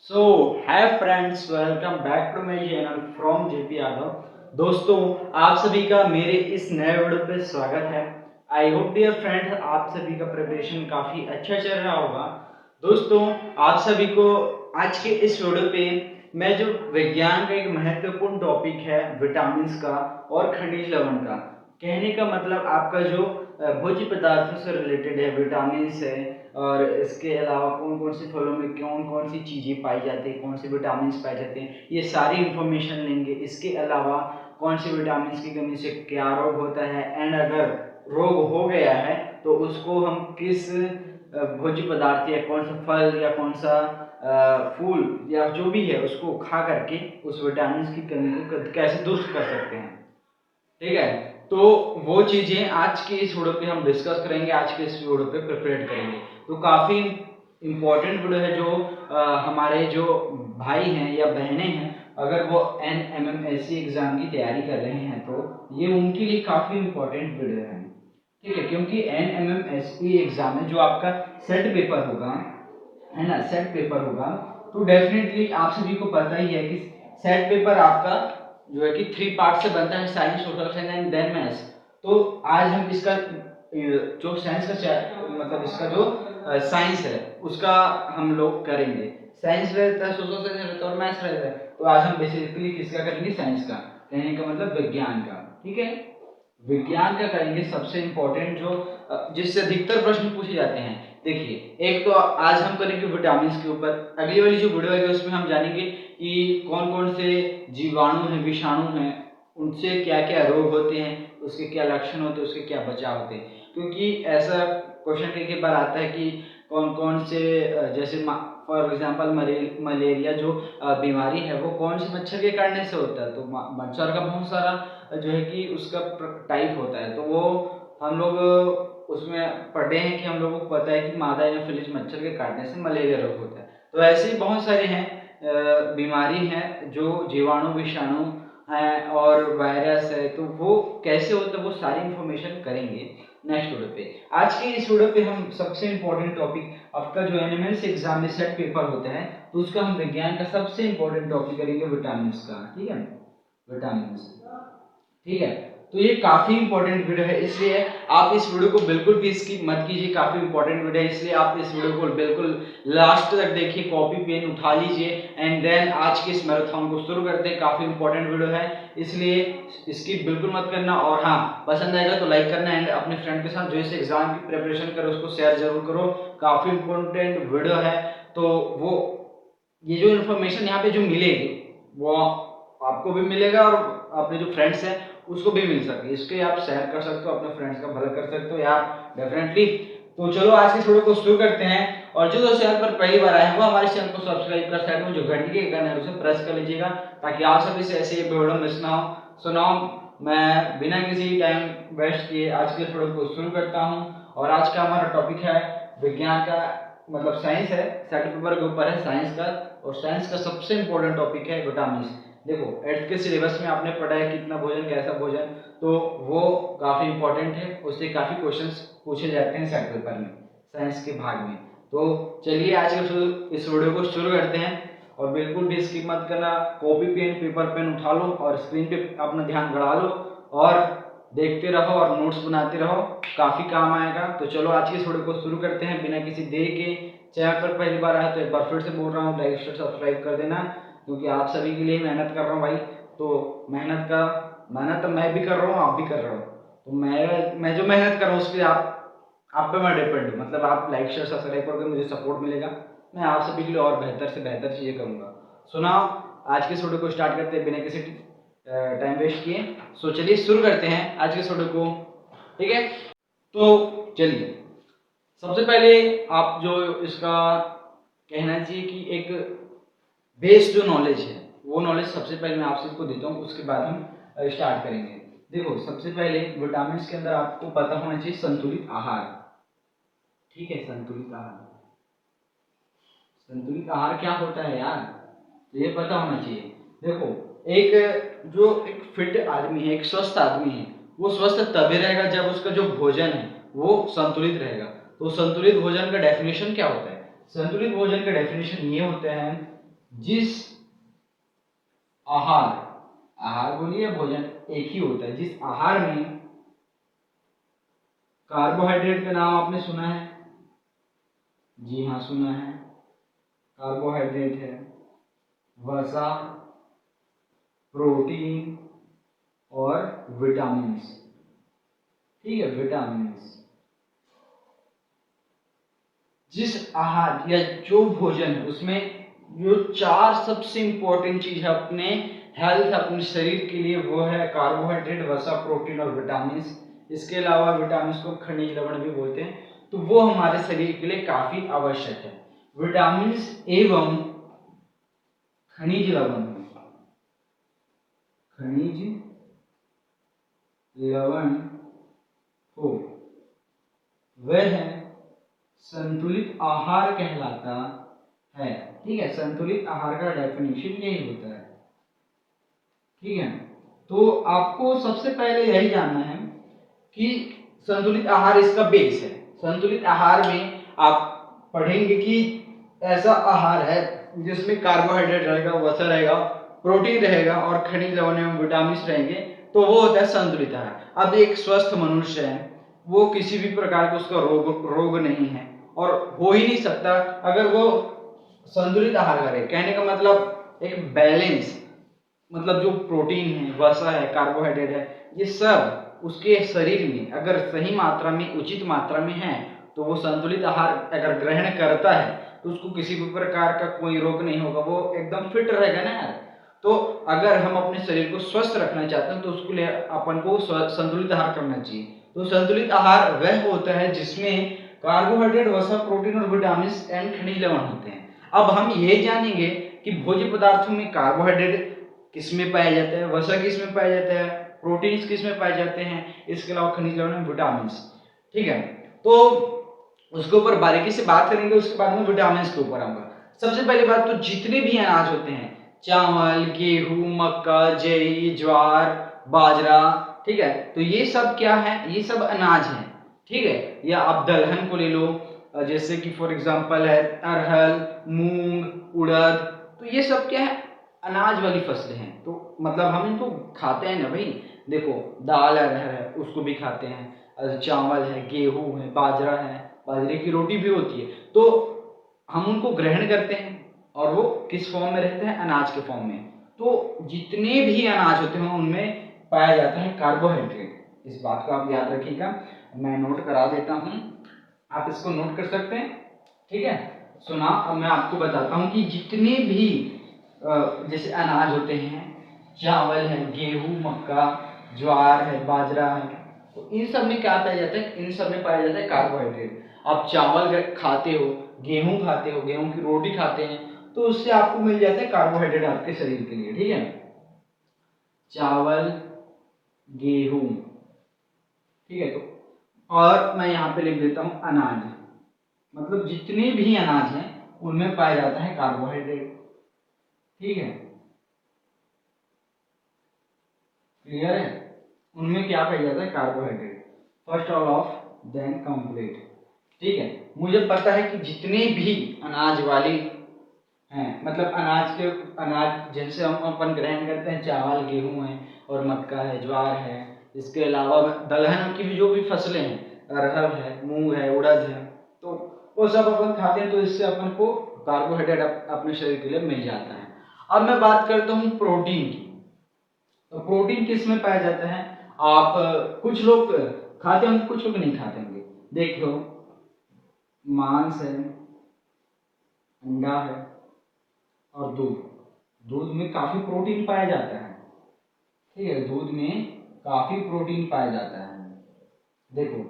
So hi friends, welcome back to my channel from JP Yadav. दोस्तों, आप सभी का मेरे इस नए वीडियो पे स्वागत है। आई होप डियर फ्रेंड्स, आप सभी का प्रिपरेशन काफ़ी अच्छा चल रहा होगा। दोस्तों, आप सभी को आज के इस वीडियो पे मैं जो विज्ञान का एक महत्वपूर्ण टॉपिक है विटामिन्स का और खनिज लवण का, कहने का मतलब आपका जो भोज्य पदार्थों से रिलेटेड है, विटामिन्स है, और इसके अलावा कौन कौन से फलों में कौन कौन सी चीज़ें पाई जाती हैं, कौन से विटामिन्स पाए जाते हैं, ये सारी इंफॉर्मेशन लेंगे। इसके अलावा कौन से विटामिन्स की कमी से क्या रोग होता है, एंड अगर रोग हो गया है तो उसको हम किस भोज्य पदार्थ या कौन सा फल या कौन सा फूल या जो भी है उसको खा करके उस विटामिन्स की कमी को कैसे दुरुस्त कर सकते हैं। ठीक है, तो वो चीजें आज के इस वीडियो पे हम डिस्कस करेंगे, आज के इस वीडियो पे प्रिपेयर करेंगे। तो काफी इम्पोर्टेंट वीडियो है जो हमारे जो भाई हैं या बहनें हैं, अगर वो NMMSC एग्जाम की तैयारी कर रहे हैं तो ये उनके लिए काफी इम्पोर्टेंट वीडियो है। ठीक है, क्योंकि NMMSC एग्जाम में जो आपका सेट पेपर होगा, है ना, सेट पेपर होगा, तो डेफिनेटली आप सभी को पता ही है कि सेट पेपर आपका जो है कि 3 पार्ट से बनता है, science, social science and then maths. तो आज हम इसका जो साइंस का मतलब इसका जो साइंस है उसका हम लोग करेंगे। साइंस रहता है, सोशल साइंस रहता है और मैथ्स रहता है। तो आज हम बेसिकली किसका करेंगे? साइंस का, कहने का मतलब विज्ञान का। ठीक है, विज्ञान का करेंगे। सबसे इंपॉर्टेंट जो जिससे अधिकतर प्रश्न पूछे जाते हैं, देखिए, एक तो आज हम करेंगे विटामिन के ऊपर। अगली वाली जो वीडियो है उसमें हम जानेंगे कि कौन कौन से जीवाणु हैं, विषाणु हैं, उनसे क्या क्या रोग होते हैं, उसके क्या लक्षण होते हैं, उसके क्या बचाव होते हैं। क्योंकि ऐसा क्वेश्चन कई बार आता है कि कौन कौन से जैसे फॉर एग्जाम्पल मलेरिया जो बीमारी है वो कौन से मच्छर के काटने से होता है। तो मच्छर का बहुत सारा जो है कि उसका टाइप होता है, तो वो हम लोग उसमें पढ़े हैं कि हम लोगों को पता है कि मादा या फिलिज मच्छर के काटने से मलेरिया रोग होता है। तो ऐसे ही बहुत सारे हैं बीमारी हैं जो जीवाणु, विषाणु हैं और वायरस है, तो वो कैसे होता है वो सारी इंफॉर्मेशन करेंगे नेक्स्ट वीडियो पे। आज के इस वीडियो पे हम सबसे इंपॉर्टेंट टॉपिक, आपका जो एनिमल्स एग्जाम में सेट पेपर होता है तो उसका हम विज्ञान का सबसे इंपॉर्टेंट टॉपिक करेंगे विटामिन का। ठीक है, विटामिन। ठीक है, तो ये काफी इंपॉर्टेंट वीडियो है, इसलिए आप इस वीडियो को बिल्कुल भी स्किप मत कीजिए। काफी इंपॉर्टेंट वीडियो है, इसलिए आप इस वीडियो को बिल्कुल लास्ट तक देखिए, कॉपी पेन उठा लीजिए एंड देन आज के इस मैराथन को शुरू करते हैं। काफी इंपॉर्टेंट वीडियो है, इसलिए स्किप बिल्कुल मत करना। और हाँ, पसंद आएगा तो लाइक करना एंड अपने फ्रेंड के साथ जो इस एग्जाम की प्रिपरेशन करे उसको शेयर जरूर करो। काफी इंपॉर्टेंट वीडियो है, तो वो ये जो इन्फॉर्मेशन यहाँ पे जो मिलेगी वो आपको भी मिलेगा और अपने जो फ्रेंड्स हैं उसको भी मिल सके, इसके आप शेयर कर सकते हो, अपने फ्रेंड्स का भला कर सकते हो यार, डेफिनेटली। तो चलो आज के वीडियो को शुरू करते हैं। और जो दोस्त चैनल पर पहली बार आए हैं वो हमारे चैनल को सब्सक्राइब कर सकते हो, जो घंटी के आइकन है उसे प्रेस कर लीजिएगा ताकि आप सभी से ऐसे वीडियो मिस ना हो। सो नाउ मैं बिना किसी टाइम वेस्ट किए आज के वीडियो को शुरू करता हूँ। और आज का हमारा टॉपिक है विज्ञान का, मतलब साइंस है, सेकंड पेपर के ऊपर है साइंस का। और साइंस का सबसे इंपॉर्टेंट टॉपिक है विटामिन। देखो, 8th के सिलेबस में आपने पढ़ा है कितना भोजन कैसा भोजन, तो वो काफी इंपॉर्टेंट है, उससे काफी क्वेश्चंस पूछे जाते हैं सेकंड पेपर में, साइंस के भाग में। तो चलिए आज के इस वीडियो को शुरू करते हैं। और बिल्कुल भी स्किप मत करना, कॉपी पेन पेपर पेन उठा लो और स्क्रीन पे अपना ध्यान गड़ा लो और देखते रहो और नोट्स बनाते रहो, काफी काम आएगा। तो चलो आज की इस वीडियो को शुरू करते हैं बिना किसी देरी के। चैनल पर पहली बार आया तो एक बार फिर से बोल रहा हूँ, लाइक शेयर सब्सक्राइब कर देना, क्योंकि आप सभी के लिए मेहनत कर रहा हूँ भाई। तो मेहनत तो मैं भी कर रहा हूँ, आप भी कर रहे हो। तो मैं जो मेहनत कर रहा हूँ उसके आप पे मैं डिपेंड हूँ, मतलब आप लाइक शेयर सब्सक्राइब करके मुझे सपोर्ट मिलेगा, मैं आप सभी के लिए और बेहतर से बेहतर चीज़ें करूँगा। सुना, आज के वीडियो को स्टार्ट करते हैं बिना किसी टाइम वेस्ट किए। सो चलिए शुरू करते हैं आज के वीडियो को। ठीक है, तो चलिए सबसे पहले आप जो इसका कहना चाहिए कि एक बेस जो नॉलेज है वो नॉलेज सबसे पहले मैं आप सबको देता हूँ, उसके बाद हम स्टार्ट करेंगे। देखो, सबसे पहले विटामिन के अंदर आपको पता होना चाहिए संतुलित आहार। ठीक है, संतुलित आहार, संतुलित आहार क्या होता है यार, तो ये पता होना चाहिए। देखो, एक फिट आदमी है, एक स्वस्थ आदमी है, वो स्वस्थ तभी रहेगा जब उसका जो भोजन है वो संतुलित रहेगा। तो संतुलित भोजन का डेफिनेशन क्या होता है? संतुलित भोजन का डेफिनेशन ये होता है जिस आहार, आहार बोलिए भोजन एक ही होता है, जिस आहार में कार्बोहाइड्रेट का नाम आपने सुना है? जी हाँ सुना है। कार्बोहाइड्रेट है, वसा, प्रोटीन और विटामिन। ठीक है, विटामिन। जिस आहार या जो भोजन है उसमें जो चार सबसे इंपॉर्टेंट चीज है अपने हेल्थ, अपने शरीर के लिए, वो है कार्बोहाइड्रेट, वसा, प्रोटीन और विटामिन। इसके अलावा विटामिन को खनिज लवण भी बोलते हैं, तो वो हमारे शरीर के लिए काफी आवश्यक है। विटामिन एवं खनिज लवण, खनिज लवण को वह संतुलित आहार कहलाता है। ठीक है, संतुलित आहार का डेफिनेशन यही होता है। ठीक है, तो आपको सबसे पहले यही जानना है कि संतुलित आहार इसका बेस है। संतुलित आहार में आप पढ़ेंगे कि ऐसा आहार है जिसमें कार्बोहाइड्रेट रहेगा, वसा रहेगा, प्रोटीन रहेगा और खनिज लवण एवं विटामिन रहेंगे, तो वो होता है संतुलित आहार। अब एक स्वस्थ मनुष्य है, वो किसी भी प्रकार का उसका रोग नहीं है और हो ही नहीं सकता अगर वो संतुलित आहार करे। कहने का मतलब एक बैलेंस, मतलब जो प्रोटीन है, वसा है, कार्बोहाइड्रेट है, ये सब उसके शरीर में अगर सही मात्रा में, उचित मात्रा में है, तो वो संतुलित आहार अगर ग्रहण करता है तो उसको किसी भी प्रकार का कोई रोग नहीं होगा, वो एकदम फिट रहेगा ना यार। तो अगर हम अपने शरीर को स्वस्थ रखना चाहते हैं तो उसके लिए अपन को संतुलित आहार करना चाहिए। तो संतुलित आहार वह होता है जिसमें कार्बोहाइड्रेट, वसा, प्रोटीन और विटामिन एंड खनिज लवण होते हैं। अब हम ये जानेंगे कि भोज्य पदार्थों में कार्बोहाइड्रेट किस में पाया जाता है, वसा किस में पाया जाता है, प्रोटीन्स किस में पाए जाते हैं, इसके अलावा खनिज लवण, विटामिन। ठीक है, तो उसके ऊपर बारीकी से बात करेंगे, उसके बाद में विटामिन के ऊपर आऊंगा। सबसे पहली बात, तो जितने भी अनाज होते हैं, चावल, गेहूं, मक्का, जई, ज्वार, बाजरा, ठीक है, तो ये सब क्या है? ये सब अनाज है। ठीक है, या आप दलहन को ले लो, जैसे कि फॉर एग्जांपल है अरहर, मूंग, उड़द, तो ये सब क्या है? अनाज वाली फसलें हैं। तो मतलब हम इनको खाते हैं ना भाई। देखो, दाल अरहर है उसको भी खाते हैं, चावल है, गेहूं है, बाजरा है, बाजरे की रोटी भी होती है, तो हम उनको ग्रहण करते हैं और वो किस फॉर्म में रहते हैं? अनाज के फॉर्म में। तो जितने भी अनाज होते हैं उनमें पाया जाता है कार्बोहाइड्रेट। इस बात को आप याद रखिएगा, मैं नोट करा देता हूं, आप इसको नोट कर सकते हैं। ठीक है, सुना, अब मैं आपको बताता हूं कि जितने भी जैसे अनाज होते हैं, चावल है, गेहूं, मक्का, ज्वार है, बाजरा है, तो इन सब में क्या पाया जाता है? इन सब में पाया जाता है कार्बोहाइड्रेट। आप चावल खाते हो, गेहूं खाते हो, गेहूं की रोटी खाते हैं, तो उससे आपको मिल जाता है कार्बोहाइड्रेट आपके शरीर के लिए। ठीक है, चावल, गेहूं, ठीक है, तो और मैं यहाँ पे लिख देता हूं अनाज, मतलब जितने भी अनाज हैं उनमें पाया जाता है कार्बोहाइड्रेट। ठीक है, क्लियर है? उनमें क्या पाया जाता है? Carbohydrate. First all of then complete. ठीक है, मुझे पता है कि जितने भी अनाज वाली हैं, मतलब अनाज के, अनाज जिनसे हम अपन ग्रहण करते हैं, चावल, गेहूं है और मक्का है, ज्वार है, इसके अलावा दलहन की भी जो भी फसलें हैं, अरहर है, मूंग है, उड़द है, तो वो सब अपन खाते हैं, तो इससे अपन को कार्बोहाइड्रेट अपने शरीर के लिए मिल जाता है। अब मैं बात करता हूँ प्रोटीन की। तो प्रोटीन किस में पाया जाता है? आप कुछ लोग खाते होंगे, कुछ लोग नहीं खाते होंगे। देख लो, मांस है, अंडा है और दूध। दूध में काफी प्रोटीन पाया जाता है। ठीक है, दूध में काफी प्रोटीन पाया जाता है। देखो,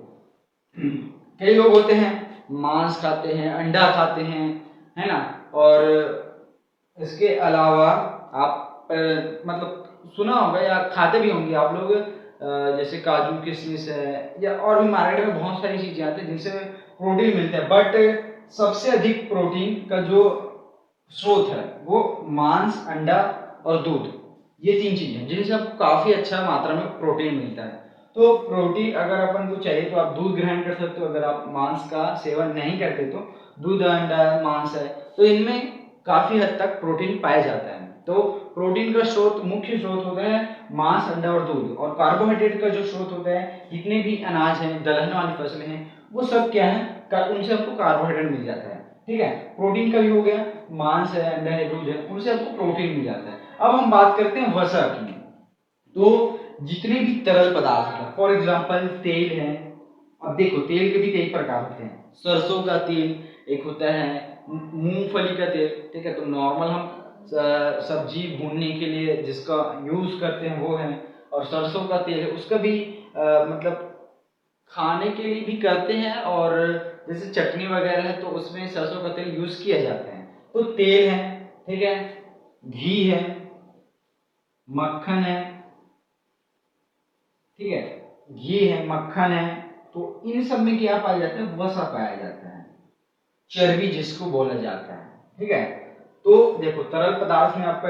कई लोग होते हैं मांस खाते हैं, अंडा खाते हैं, है ना, और इसके अलावा आप मतलब सुना होगा या खाते भी होंगे आप लोग, जैसे काजू, किशमिश है, या और भी मार्केट में बहुत सारी चीजें आती है जिनसे प्रोटीन मिलता है, बट सबसे अधिक प्रोटीन का जो स्रोत है वो मांस, अंडा और दूध, ये तीन चीजें हैं जिनसे आपको काफी अच्छा मात्रा में प्रोटीन मिलता है। तो प्रोटीन अगर अपन को चाहिए तो आप दूध ग्रहण कर सकते हो, अगर आप मांस का सेवन नहीं करते तो दूध, अंडा, मांस है, तो इनमें काफी हद तक प्रोटीन पाया जाता है। तो प्रोटीन का स्रोत, मुख्य स्रोत होता है मांस, अंडा और दूध। और कार्बोहाइड्रेट का जो स्रोत होता है, जितने भी अनाज हैं, दलहन वाली फसलें हैं, वो सब क्या है, उनसे आपको कार्बोहाइड्रेट मिल जाता है। ठीक है, प्रोटीन का भी हो गया, मांस है, अंडा है, दूध है, उनसे आपको प्रोटीन मिल जाता है। अब हम बात करते हैं वसा की। तो जितने भी तरल पदार्थ हैं, फॉर एग्जाम्पल तेल है। अब देखो, तेल के भी कई प्रकार होते हैं। सरसों का तेल एक होता है, मूंगफली का तेल, ठीक है। तो नॉर्मल हम सब्जी भूनने के लिए जिसका यूज करते हैं वो है। और सरसों का तेल है, उसका भी मतलब खाने के लिए भी करते हैं, और जैसे चटनी वगैरह है तो उसमें सरसों का तेल यूज किया जाता है। तो तेल है, ठीक है, घी है, मक्खन है, ठीक है, घी है, मक्खन है। तो इन सब में क्या पाया जाता है, वसा पाया जाता है, चर्बी जिसको बोला जाता है। ठीक है, तो देखो तरल पदार्थ में आपका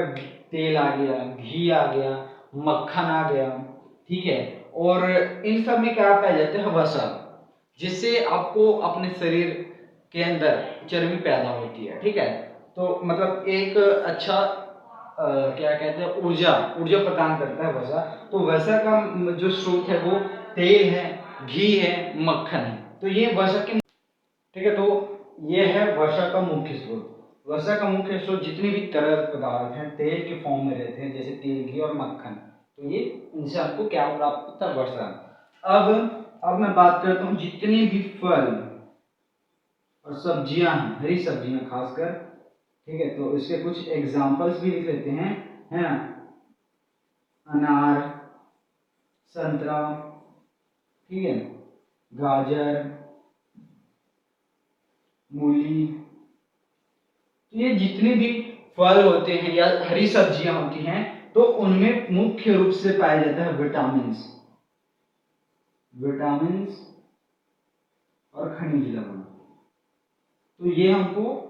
तेल आ गया, घी आ गया, मक्खन आ गया, ठीक है। और इन सब में क्या पाया जाता है, वसा, जिससे आपको अपने शरीर के अंदर चर्बी पैदा होती है। ठीक है, तो मतलब एक अच्छा क्या कहते हैं, ऊर्जा ऊर्जा प्रदान करता है वसा। तो वसा का जो स्रोत है वो तेल है, घी है, मक्खन है। तो ये वसा के, ठीक है, तो ये है वसा का मुख्य स्रोत। वसा का मुख्य स्रोत जितने भी तरल पदार्थ हैं, तेल के फॉर्म में रहते हैं, जैसे तेल, घी और मक्खन। तो ये इनसे आपको क्या प्राप्त होता है, वसा। अब मैं बात करता हूँ जितने भी फल और सब्जियां हैं, हरी सब्जियां खासकर, ठीक है। तो इसके कुछ एग्जाम्पल्स भी लिख लेते हैं, है ना। अनार, संतरा, ठीक है, गाजर, मूली। तो ये जितने भी फल होते हैं या हरी सब्जियां होती हैं, तो उनमें मुख्य रूप से पाया जाता है विटामिन्स, विटामिन्स और खनिज लवण। तो ये हमको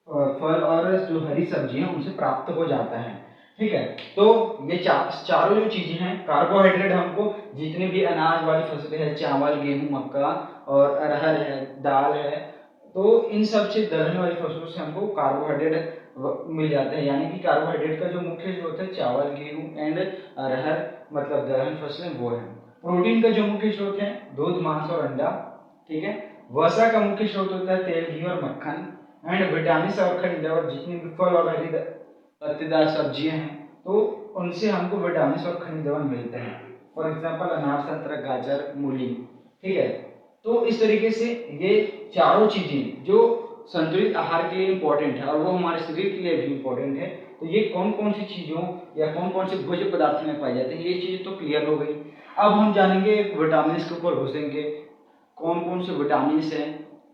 फल और जो हरी सब्जियां उनसे प्राप्त हो जाता है। ठीक है, तो ये चारों जो चीजें हैं, कार्बोहाइड्रेट हमको जितने भी अनाज वाली फसलें हैं, चावल, गेहूं, मक्का और अरहर है, दाल है, तो इन सब से, दलहन वाली फसलों से हमको कार्बोहाइड्रेट मिल जाते हैं। यानी कि कार्बोहाइड्रेट का जो मुख्य स्रोत है, चावल, गेहूं एंड अरहर, मतलब दलहन फसलें, वो है। प्रोटीन का जो मुख्य स्रोत है, दूध, मांस और अंडा, ठीक है। वसा का मुख्य स्रोत होता है तेल, घी और मक्खन। एंड विटामिन और खनिज और जितनी भी फल और हरी पत्तेदार सब्जियां हैं, तो उनसे हमको विटामिन और खनिज मिलते हैं। फॉर एग्जाम्पल अनार, संतरा, गाजर, मूली, ठीक है। तो इस तरीके से ये चारों चीजें जो संतुलित आहार के लिए इंपॉर्टेंट है, और वो हमारे शरीर के लिए भी इंपॉर्टेंट है। तो ये कौन कौन सी चीजों या कौन कौन से भोज्य पदार्थ में पाए जाते हैं, ये चीज तो क्लियर हो गई। अब हम जानेंगे विटामिन के ऊपर घुसेंगे, कौन कौन से विटामिन हैं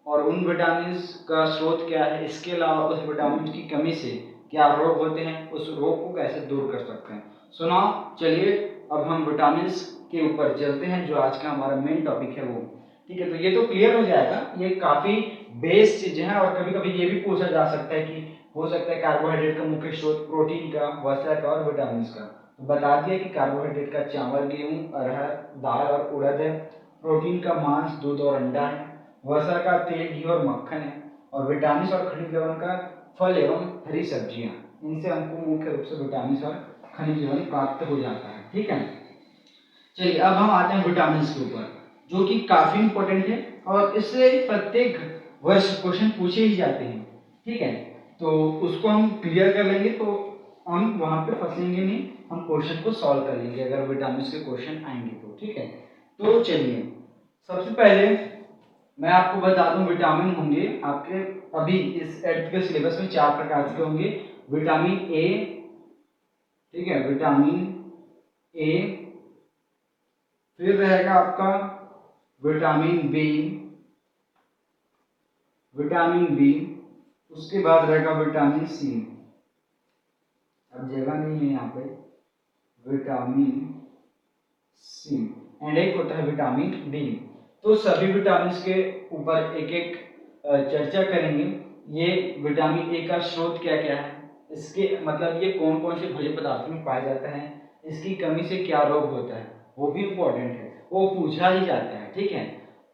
और उन विटामिन का स्रोत क्या है। इसके अलावा उस विटामिन की कमी से क्या रोग होते हैं, उस रोग को कैसे दूर कर सकते हैं। सुना, चलिए अब हम विटामिन के ऊपर चलते हैं, जो आज का हमारा मेन टॉपिक है वो। ठीक है, तो ये तो क्लियर हो जाएगा, ये काफी बेस चीजें हैं। और कभी कभी ये भी पूछा जा सकता है कि हो सकता है कार्बोहाइड्रेट का मुख्य स्रोत प्रोटीन का, वसा का और विटामिन का। तो बता दिया कि कार्बोहाइड्रेट का चावल, गेहूं, अरहर, दाल और उड़द है। प्रोटीन का मांस, दूध और अंडा है। वसा का तेल, घी और मक्खन है। और विटामिन और खनिज लवण का फल एवं हरी सब्जियां। इनसे हमको मुख्य रूप से विटामिन और खनिज लवण प्राप्त हो जाता है। ठीक है, चलिए अब हम आते हैं विटामिन के ऊपर, जो कि काफी इंपॉर्टेंट है और इससे प्रत्येक वर्ष क्वेश्चन पूछे ही जाते हैं। ठीक है, तो उसको हम क्लियर कर लेंगे तो हम वहां पे फंसेंगे नहीं, हम क्वेश्चन को सॉल्व कर लेंगे अगर विटामिन के क्वेश्चन आएंगे तो। ठीक है, तो चलिए सबसे पहले मैं आपको बता दूं, विटामिन होंगे आपके अभी इस 8th के सिलेबस में 4 प्रकार के होंगे। विटामिन ए, ठीक है, विटामिन ए, फिर रहेगा आपका विटामिन बी, विटामिन बी, उसके बाद रहेगा विटामिन सी, अब जगह नहीं है यहाँ पे, विटामिन सी, एंड एक होता है विटामिन डी। तो सभी विटामिन के ऊपर एक एक चर्चा करेंगे। ये विटामिन ए का स्रोत क्या क्या है, इसके मतलब ये कौन कौन से भोज्य पदार्थों में पाया जाता है, इसकी कमी से क्या रोग होता है, वो भी इम्पोर्टेंट है, वो पूछा ही जाता है। ठीक है,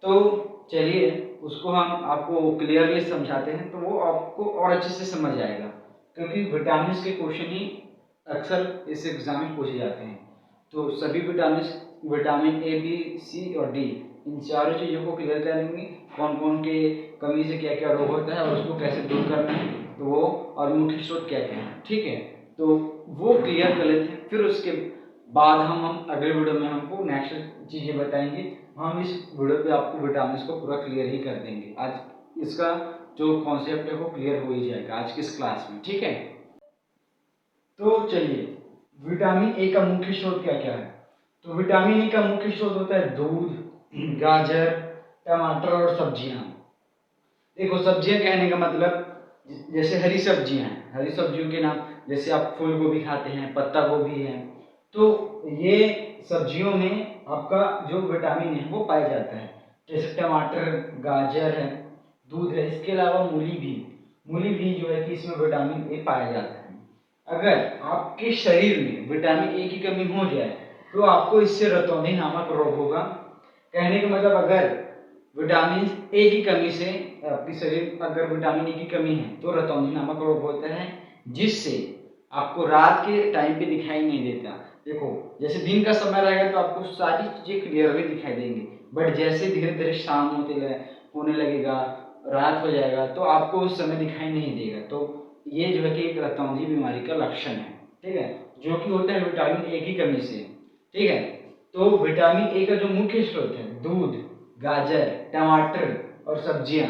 तो चलिए उसको हम आपको क्लियरली समझाते हैं, तो वो आपको और अच्छे से समझ आएगा। क्योंकि विटामिन के क्वेश्चन ही अक्सर इस एग्जाम में पूछे जाते हैं। तो सभी विटामिन ए, बी, सी और डी, इन चारों चीज़ों को क्लियर करेंगे। कौन कौन के कमी से क्या क्या रोग होता है और उसको कैसे दूर करना है, तो वो और मुख्य स्रोत क्या क्या है, ठीक है। तो वो क्लियर कर लेते हैं, फिर उसके बाद हम अगले वीडियो में हमको नेक्स्ट चीज़ें बताएंगे। हम इस वीडियो पे आपको विटामिन को पूरा क्लियर ही कर देंगे। आज इसका जो कॉन्सेप्ट है वो क्लियर हो ही जाएगा आज की इस क्लास में, ठीक है। तो चलिए, विटामिन ए का मुख्य स्रोत क्या क्या है। तो विटामिन ए का मुख्य स्रोत होता है दूध, गाजर, टमाटर और सब्जियां। देखो, सब्जियां कहने का मतलब जैसे हरी सब्जियां हैं, हरी सब्जियों के नाम जैसे आप फूल गोभी खाते हैं, पत्ता गोभी है, तो ये सब्जियों में आपका जो विटामिन है वो पाया जाता है। जैसे टमाटर, गाजर है, दूध है, इसके अलावा मूली भी जो है कि इसमें विटामिन ए पाया जाता है। अगर आपके शरीर में विटामिन ए की कमी हो जाए तो आपको इससे रतौंधी नामक रोग होगा। कहने का मतलब, अगर विटामिन ए की कमी से आपके शरीर अगर विटामिन ए की कमी है तो रतौंधी नामक रोग होता है, जिससे आपको रात के टाइम पे दिखाई नहीं देता। देखो, जैसे दिन का समय रहेगा तो आपको सारी चीजें क्लियरली दिखाई देंगी, बट जैसे धीरे धीरे शाम होने लगेगा, रात हो जाएगा, तो आपको उस समय दिखाई नहीं देगा। तो ये जो है कि एक रतौंधी बीमारी का लक्षण है, ठीक है, जो कि होता है विटामिन ए की कमी से, ठीक है। तो विटामिन ए का जो मुख्य स्रोत है दूध, गाजर, टमाटर और सब्जियां,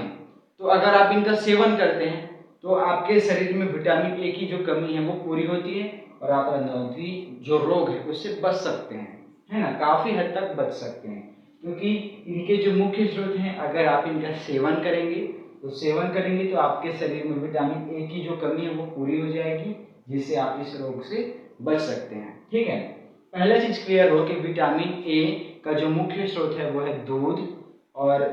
तो अगर आप इनका सेवन करते हैं तो आपके शरीर में विटामिन ए की जो कमी है वो पूरी होती है और आप रतौंधी जो रोग है उससे बच सकते हैं, है ना, काफी हद तक बच सकते हैं। क्योंकि इनके जो मुख्य स्रोत हैं, अगर आप इनका सेवन करेंगे तो आपके शरीर में विटामिन ए की जो कमी है वो पूरी हो जाएगी, जिससे आप इस रोग से बच सकते हैं, ठीक है। पहला चीज क्लियर हो कि विटामिन ए का जो मुख्य स्रोत है वो है दूध और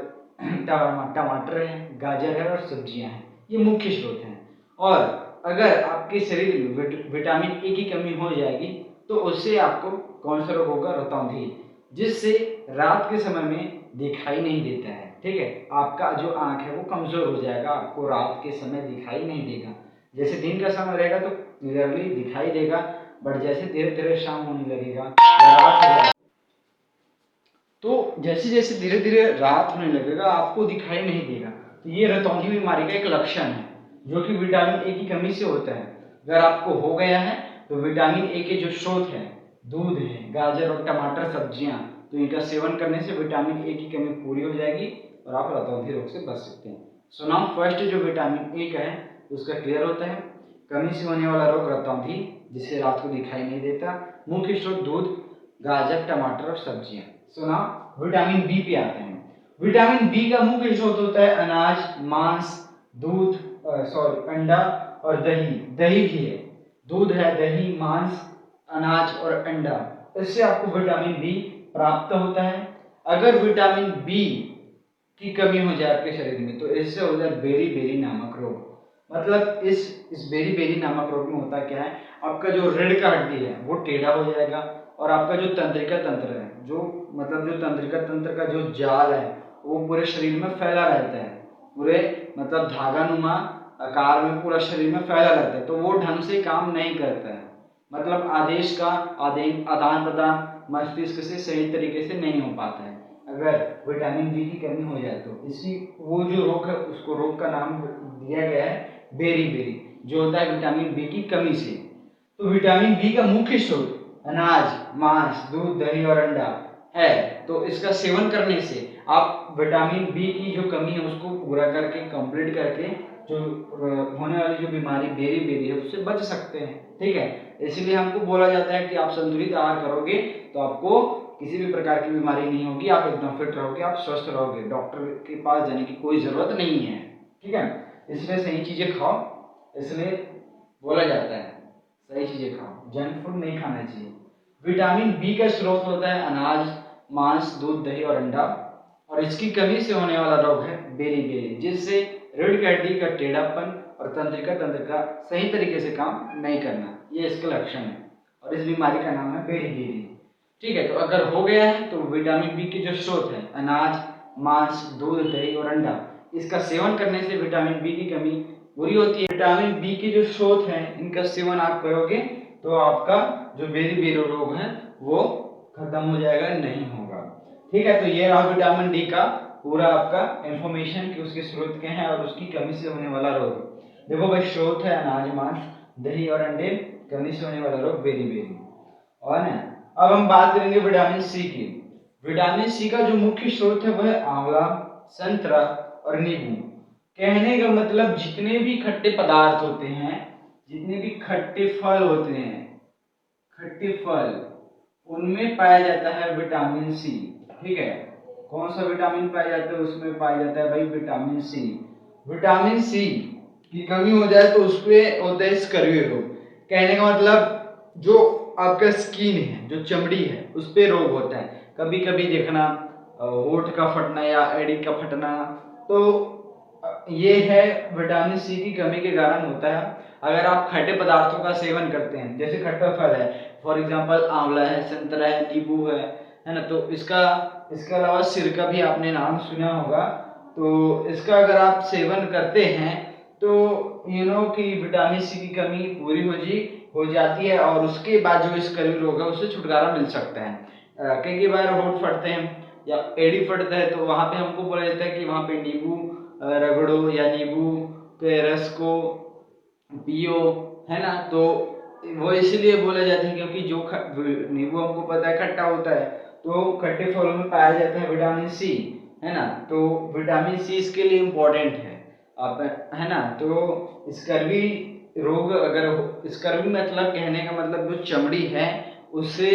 टमाटर है, गाजर है और सब्जियां हैं, ये मुख्य स्रोत हैं। और अगर आपके शरीर में विटामिन ए की कमी हो जाएगी तो उससे आपको कौन सा रोग होगा, रतौंधी, जिससे रात के समय में दिखाई नहीं देता है, ठीक है। आपका जो आंख है वो कमजोर हो जाएगा, आपको रात के समय दिखाई नहीं देगा। जैसे दिन का समय रहेगा तो क्लियरली दिखाई देगा, बट जैसे धीरे धीरे शाम होने लगेगा या रात हो जाएगा, तो जैसे जैसे धीरे धीरे रात होने लगेगा आपको दिखाई नहीं देगा। तो ये रतौंधी बीमारी का एक लक्षण है जो कि विटामिन ए की कमी से होता है। अगर आपको हो गया है तो विटामिन ए के जो स्रोत है दूध है, गाजर और टमाटर, सब्जियां, तो इनका सेवन करने से विटामिन ए की कमी पूरी हो जाएगी और आप रतौंधी रोग से बच सकते हैं। सो नाउ फर्स्ट जो विटामिन ए का है उसका क्लियर होता है, कमी से होने वाला रोग रतौंधी, जिससे रात को दिखाई नहीं देता। मुख्य स्रोत दूध, गाजर, टमाटर और सब्जियां। सो नाउ विटामिन बी पे आते हैं। विटामिन बी का मुख्य स्रोत होता है अनाज, मांस, दूध, अंडा और दही। दही भी है, दूध है, दही, मांस, अनाज और अंडा, इससे आपको विटामिन बी प्राप्त होता है। अगर विटामिन बी की कमी हो जाए आपके शरीर में तो इससे हो जाए बेरी बेरी नामक रोग। मतलब इस बेरी बेरी नामक रोग में होता क्या है, आपका जो रीढ़ का हड्डी है वो टेढ़ा हो जाएगा और आपका जो तंत्रिका तंत्र है, जो तंत्रिका तंत्र का जो जाल है वो पूरे शरीर में फैला रहता है, पूरे मतलब धागानुमा आकार में पूरा शरीर में फैला रहता है, तो वो ढंग से काम नहीं करता है। मतलब आदेश का आदान प्रदान मस्तिष्क से सही तरीके से नहीं हो पाता है अगर विटामिन बी की कमी हो जाए तो। इसी वो जो रोग है उसको रोग का नाम दिया गया है बेरी बेरी, जो होता है विटामिन बी की कमी से। तो विटामिन बी का मुख्य स्रोत अनाज, मांस, दूध, दही और अंडा है, तो इसका सेवन करने से आप विटामिन बी की जो कमी है उसको पूरा करके कंप्लीट करके जो होने वाली जो बीमारी बेरी बेरी है उससे बच सकते हैं, ठीक है। इसलिए हमको बोला जाता है कि आप संतुलित आहार करोगे तो आपको किसी भी प्रकार की बीमारी नहीं होगी, आप एकदम फिट रहोगे, आप स्वस्थ रहोगे, डॉक्टर के पास जाने की कोई जरूरत नहीं है, ठीक है। इसलिए सही चीजें खाओ, इसलिए बोला जाता है सही चीजें खाओ, जंक फूड नहीं खाना चाहिए। विटामिन बी का स्रोत होता है अनाज, मांस, दूध, दही और अंडा, और इसकी कमी से होने वाला रोग है बेरी बेरी, जिससे रीढ़ की हड्डी का टेढ़ापन और तंत्रिका तंत्र का सही तरीके से काम नहीं करना, ये इसके लक्षण है और इस बीमारी का नाम है बेरी बेरी, ठीक है। तो अगर हो गया है तो विटामिन बी के जो स्रोत है अनाज, मांस, दूध, दही और अंडा, इसका सेवन करने से विटामिन बी की कमी पूरी होती है। विटामिन बी के जो स्रोत हैं इनका सेवन आप करोगे तो आपका जो बेरी बेरो रोग है वो खत्म हो जाएगा, नहीं होगा। ठीक है, तो ये रहा विटामिन डी का पूरा आपका इंफॉर्मेशन कि उसके स्रोत क्या हैं और उसकी कमी से होने वाला रोग। देखो भाई, स्रोत है अनाज, मांस, दही और अंडे, कमी से होने वाला रोग बेरी बेरी। और ना, अब हम बात करेंगे विटामिन सी की। विटामिन सी का जो मुख्य स्रोत है वह है आंवला, संतरा और नींबू। कहने का मतलब जितने भी खट्टे पदार्थ होते हैं, जितने भी खट्टे फल होते हैं, खट्टे फल, उनमें पाया जाता है विटामिन सी। ठीक है, कौन सा विटामिन पाया जाता है? उसमें पाया जाता है भाई विटामिन सी। विटामिन सी की कमी हो जाए तो उसमें होता है स्कर्वी रोग। कहने का मतलब जो आपका स्किन है, जो चमड़ी है, उस पे रोग होता है। कभी कभी देखना होठ का फटना या एड़ी का फटना, तो ये है विटामिन सी की कमी के कारण होता है। अगर आप खट्टे पदार्थों का सेवन करते हैं, जैसे खट्टा फल है, फॉर एग्जांपल आंवला है, संतरा है, नींबू है ना, तो इसका अलावा सिरका भी आपने नाम सुना होगा। तो इसका अगर आप सेवन करते हैं तो यू नो कि विटामिन सी की कमी पूरी हो जाती है और उसके बाद जो स्कर्वी रोग है उससे छुटकारा मिल सकता है। कई बार होठ फटते हैं या एड़ी फटता है तो वहां पे हमको बोला जाता है कि वहां पे नींबू रगड़ो या नींबू के रस को पियो, है ना। तो वो इसलिए बोला जाता है क्योंकि जो नींबू हमको पता है खट्टा होता है, तो खट्टे फलों में पाया जाता है विटामिन सी, है ना। तो विटामिन सी इसके लिए इम्पोर्टेंट है, आप है ना। तो स्कर्वी रोग अगर स्कर्वी मतलब कहने का मतलब जो चमड़ी है उससे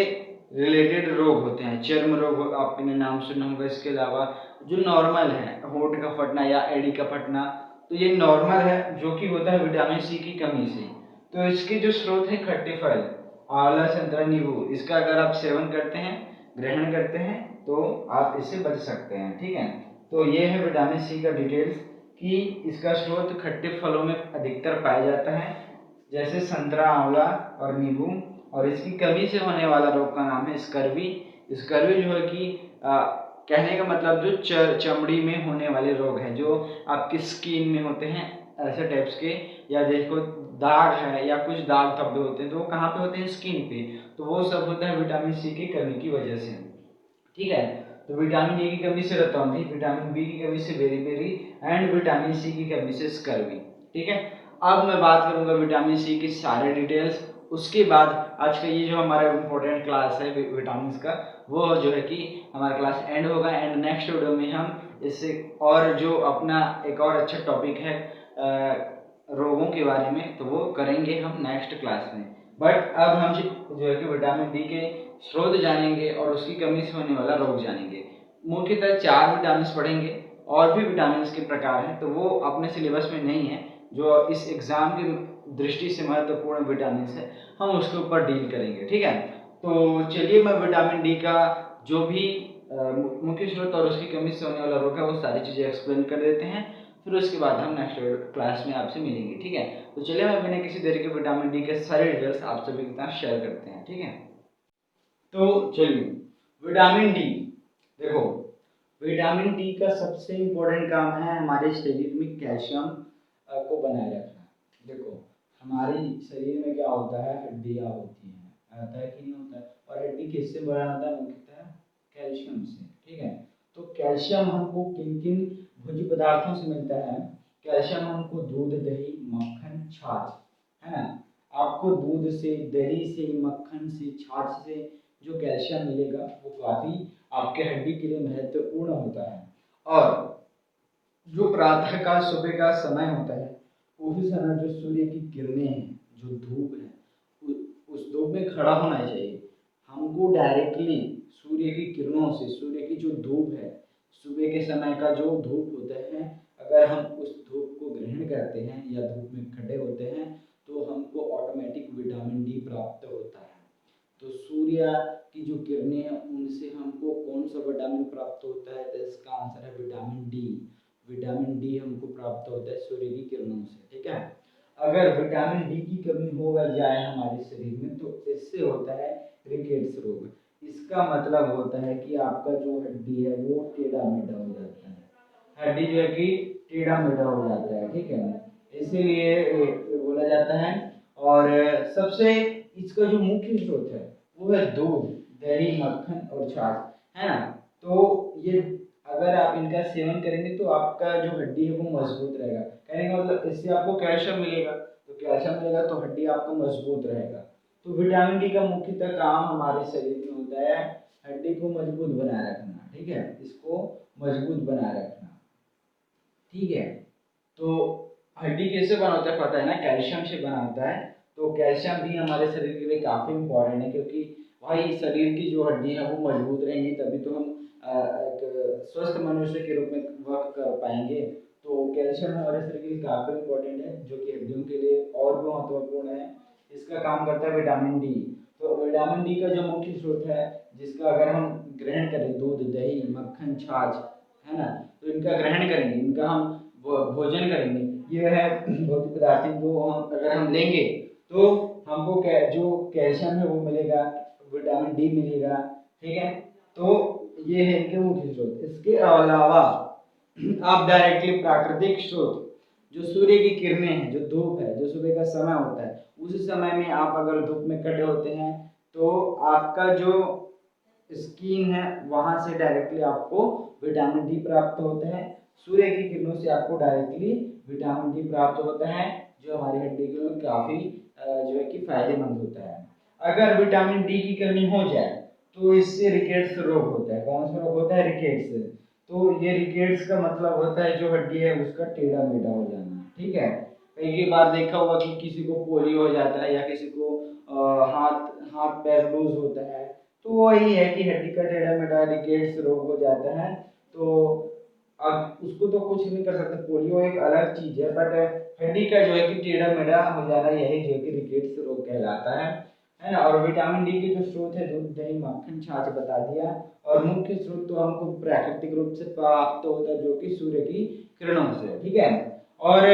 रिलेटेड रोग होते हैं, चर्म रोग आपने नाम सुना होगा। इसके अलावा जो नॉर्मल है, होठ का फटना या एड़ी का फटना, तो ये नॉर्मल है, जो कि होता है विटामिन सी की कमी से। तो इसके जो स्रोत है खट्टे फल, आंवला, संतरा, नींबू, इसका अगर आप सेवन करते हैं, ग्रहण करते हैं, तो आप इससे बच सकते हैं। ठीक है, तो ये है विटामिन सी का डिटेल्स कि इसका स्रोत खट्टे फलों में अधिकतर पाया जाता है, जैसे संतरा, आंवला और नींबू। और इसकी कमी से होने वाला रोग का नाम है स्कर्वी। स्कर्वी जो है कि कहने का मतलब जो चमड़ी में होने वाले रोग हैं, जो आपकी स्किन में होते हैं, ऐसे टाइप्स के, या देखो दाग है या कुछ दाग धब्बे होते हैं, तो वो कहाँ पे होते हैं? स्किन पे। तो वो सब होता है विटामिन सी की कमी की वजह से। ठीक है, तो विटामिन ए की कमी से रतौंधी, विटामिन बी की कमी से beriberi and vitamin C की कमी से स्कर्वी। ठीक है, अब मैं बात करूंगा विटामिन सी की सारे डिटेल्स। उसके बाद आज का ये जो हमारा इम्पोर्टेंट क्लास है विटामिन का, वो जो है कि हमारा क्लास एंड होगा। एंड नेक्स्ट वीडियो में हम इससे और जो अपना एक और अच्छा टॉपिक है रोगों के बारे में, तो वो करेंगे हम नेक्स्ट क्लास में। बट अब हम जो है कि विटामिन डी के स्रोत जानेंगे और उसकी कमी से होने वाला रोग जानेंगे। मुख्यतः 4 विटामिन पढ़ेंगे, और भी विटामिन के प्रकार हैं, तो वो अपने सिलेबस में नहीं है। जो इस एग्जाम की दृष्टि से महत्वपूर्ण विटामिन है, हम उसके ऊपर डील करेंगे। ठीक है, तो चलिए मैं विटामिन डी का जो भी मुख्य स्रोत और उसकी कमी से होने वाला रोग है वो सारी चीज़ें एक्सप्लेन कर देते हैं, फिर उसके बाद हम नेक्स्ट क्लास में आपसे मिलेंगे। ठीक है, तो चलिए मैं बिना किसी देरी के विटामिन डी के सारे डिटेल्स आप सभी के साथ शेयर करते हैं। ठीक है, तो चलिए विटामिन डी, देखो विटामिन डी का सबसे इम्पोर्टेंट काम है हमारे शरीर में कैल्शियम को बनाए रखना। देखो हमारे शरीर में क्या होता है, हड्डियाँ होती हैं, आता है कि नहीं होता है, और हड्डी किससे बना होता है? मुख्यतः कैल्शियम से। ठीक है, तो कैल्शियम हमको किन किन भोज्य पदार्थों से मिलता है? कैल्शियम हमको दूध, दही, मक्खन, छाछ, है ना। आपको दूध से, दही से, मक्खन से, छाछ से जो कैल्शियम मिलेगा वो काफ़ी आपके हड्डी के लिए महत्वपूर्ण होता है। और जो प्रातः का सुबह का समय होता है, उसी समय जो सूर्य की किरणें हैं, जो धूप है, उस धूप में खड़ा होना चाहिए। हमको डायरेक्टली सूर्य की किरणों से, सूर्य की जो धूप है, सुबह के समय का जो धूप होता है, अगर हम उस धूप को ग्रहण करते हैं या धूप में खड़े होते हैं, तो हमको ऑटोमेटिक विटामिन डी प्राप्त होता है। तो सूर्य की जो किरणें हैं उनसे हमको कौन सा विटामिन प्राप्त होता है? तो इसका आंसर है विटामिन डी। विटामिन डी हमको प्राप्त होता है सूर्य की किरणों से। ठीक है, अगर विटामिन डी की कमी हो जाए हमारे शरीर में, तो इससे होता है रिकेट्स रोग। इसका मतलब होता है कि आपका जो हड्डी है वो टेढ़ा मेढ़ा हो जाता है, हड्डी जो है कि टेढ़ा मेढ़ा हो जाता है। ठीक है, इसीलिए ये बोला जाता है। और सबसे इसका जो मुख्य स्रोत है वो है दूध, दही, मक्खन और छाछ, है ना। तो ये अगर आप इनका सेवन करेंगे तो आपका जो हड्डी है वो मजबूत रहेगा। कहने का मतलब इससे आपको कैल्शियम मिलेगा, तो कैल्शियम मिलेगा तो हड्डी आपका मजबूत रहेगा। तो विटामिन डी का मुख्यतः काम हमारे शरीर में होता है हड्डी को मजबूत बनाए रखना, ठीक है, इसको मजबूत बनाए रखना, ठीक है। तो हड्डी कैसे बना होता है पता है ना, कैल्शियम से बना होता है। तो कैल्शियम भी हमारे शरीर के लिए काफ़ी इम्पोर्टेंट है, क्योंकि भाई शरीर की जो हड्डी है वो मजबूत रहेंगी तभी तो हम एक स्वस्थ मनुष्य के रूप में वर्क कर पाएंगे। तो कैल्शियम हमारे शरीर के लिए काफ़ी इम्पोर्टेंट है, जो कि हड्डियों के लिए और भी महत्वपूर्ण है। इसका काम करता है विटामिन डी। तो विटामिन डी का जो मुख्य स्रोत है, जिसका अगर हम ग्रहण करें दूध, दही, मक्खन, छाछ, है ना, तो इनका ग्रहण करेंगे, इनका हम भोजन करेंगे, ये है भौतिक पदार्थ को हम अगर हम लेंगे तो हमको जो कैल्शियम है वो मिलेगा, विटामिन डी मिलेगा, ठीक है। तो ये है इनके मुख्य स्रोत। इसके अलावा आप डायरेक्टली प्राकृतिक स्रोत, जो सूर्य की किरणें हैं, जो धूप है, जो सुबह का समय होता है, उस समय में आप अगर धूप में खड़े होते हैं तो आपका जो स्किन है वहां से डायरेक्टली आपको विटामिन डी प्राप्त होता है। सूर्य की किरणों से आपको डायरेक्टली विटामिन डी प्राप्त होता है, जो हमारी हड्डी के लिए काफ़ी जो है कि फायदेमंद होता है। अगर विटामिन डी की कमी हो जाए तो इससे रिकेट्स रोग होता है। कौन सा रोग होता है? रिकेट्स। तो ये रिकेट्स का मतलब होता है जो हड्डी है उसका टेढ़ा मेढ़ा हो जाना, ठीक है। कई बार देखा होगा कि किसी को पोलियो हो जाता है या किसी को हाथ हाथ पैर लूज होता है, तो वही है कि हड्डी का टेढ़ा मेढ़ा रिकेट्स रोग हो जाता है। तो अब उसको तो कुछ नहीं कर सकते, पोलियो एक अलग चीज है, बट हड्डी का जो है कि टेढ़ा मेढ़ा हो जाना यही जो है कि रिकेट्स रोग कहलाता है ना। और विटामिन डी के जो स्रोत है दूध, दही, मक्खन, छाछ बता दिया। और मुख्य स्रोत तो हमको प्राकृतिक रूप से प्राप्त होता है, जो कि सूर्य की किरणों से, ठीक है। और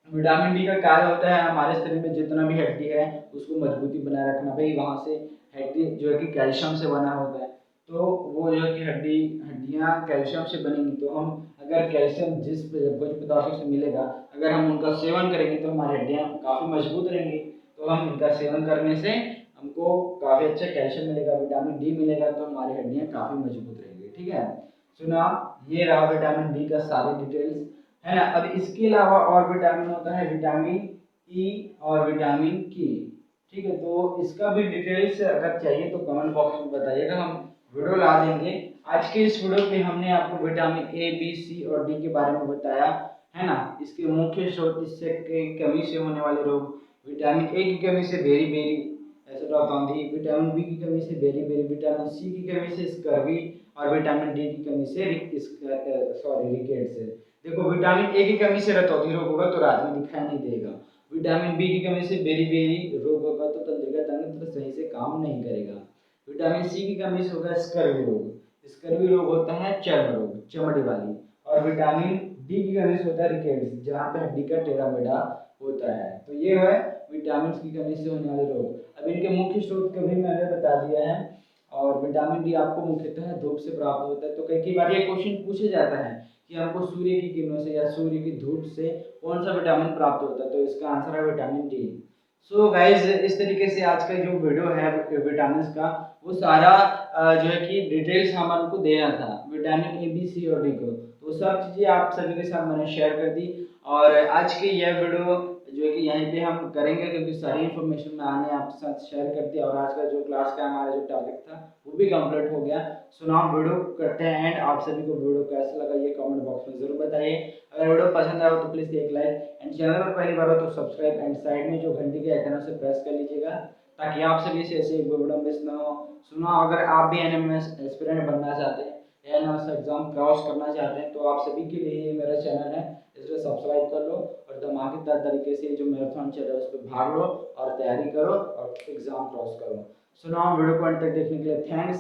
विटामिन डी का कार्य होता है हमारे शरीर में जितना भी हड्डी है उसको मजबूती बनाए रखना। भाई वहां से हड्डी जो है कि कैल्शियम से बना होता है, तो वो जो है कि हड्डियां कैल्शियम से बनेंगी, तो हम अगर कैल्शियम जिस भोज्य पदार्थों से मिलेगा अगर हम उनका सेवन करेंगे तो हमारी हड्डियां काफ़ी मजबूत रहेंगी। तो हम इनका सेवन करने से हमको काफ़ी अच्छा कैल्शियम मिलेगा, विटामिन डी मिलेगा, तो हमारी हड्डियां काफ़ी मजबूत रहेंगी, ठीक है। सुना, ये रहा विटामिन डी का सारे डिटेल्स, है ना। अब इसके अलावा और विटामिन होता है विटामिन ई और विटामिन के, ठीक है। तो इसका भी डिटेल्स अगर चाहिए तो कमेंट बॉक्स में बताइएगा, हम वीडियो ला देंगे। आज के इस वीडियो में हमने आपको विटामिन ए, बी, सी और डी के बारे में बताया, है ना। इसके मुख्य स्रोत, इससे कमी से होने वाले रोग, विटामिन ए की कमी से बेरी बेरी ऐसे, विटामिन बी की कमी से बेरी बेरी, विटामिन सी की कमी से स्कर्वी और विटामिन डी की कमी से रिकेट्स। देखो विटामिन ए की कमी से रतौंधी रोग होगा तो रात में दिखाई नहीं देगा। विटामिन बी की कमी से बेरी बेरी रोग होगा तो तंत्रिका तंत्र सही से काम नहीं करेगा। विटामिन सी की कमी से होगा स्कर्वी रोग। स्कर्वी रोग होता है चर्म रोग, चमड़ी वाली। और विटामिन डी की कमी से होता है रिकेट्स, जहाँ पे हड्डी का टेढ़ा मेढ़ा होता है। तो ये है विटामिन की कमी से होने वाले रोग। अब इनके मुख्य स्रोत को भी मैंने बता दिया है। और विटामिन डी आपको मुख्यतः धूप से प्राप्त होता है। तो कई बार ये क्वेश्चन पूछा जाता है कि हमको सूर्य की किरणों से या सूर्य की धूप से कौन सा विटामिन प्राप्त होता है, तो इसका आंसर है विटामिन डी। सो गाइज, इस तरीके से आज का जो वीडियो है विटामिन का, वो सारा जो है कि डिटेल्स हम आपको देना था विटामिन ए, बी, सी और डी को। तो सब चीज़ें आप सभी के साथ मैंने शेयर कर दी। और आज की यह वीडियो जो है कि यहीं पे हम करेंगे, क्योंकि सारी इन्फॉर्मेशन मैंने आपके साथ शेयर कर दिया। और आज का जो क्लास का हमारा जो टॉपिक था वो भी कंप्लीट हो गया। सो नाउ वीडियो करते हैं एंड आप सभी को वीडियो कैसा लगा ये कमेंट बॉक्स में जरूर बताइए। अगर वीडियो पसंद आया हो तो प्लीज़ एक लाइक, एंड चैनल पर पहली बार हो तो सब्सक्राइब, एंड साइड में जो घंटी के आइकन है उसे प्रेस कर लीजिएगा, ताकि आप सभी से ऐसे वीडियो मिस ना हो। सुना, अगर आप भी एनएमएस एस्पिरेंट बनना चाहते हैं या एनएमएस एग्जाम क्रॉस करना चाहते हैं तो आप सभी के लिए ये मेरा चैनल है, इसमें सब्सक्राइब कर लो और धमाकेदार तरीके से जो मैराथन चल रहा है उस पर भाग लो और तैयारी करो और एग्जाम क्रॉस करो। सुना, वीडियो को अंत तक देखने के लिए thanks,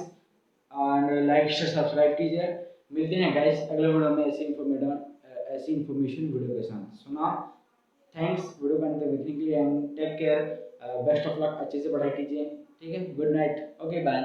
and like share subscribe कीजिए। मिलते हैं गाइस अगले वीडियो में ऐसी इन्फॉर्मेशन वीडियो के साथ। सुना, थैंक्स वीडियो को अंत तक देखने के लिए, and take care, best of luck, अच्छे से पढ़ाई कीजिए, ठीक है। Good night, okay bye.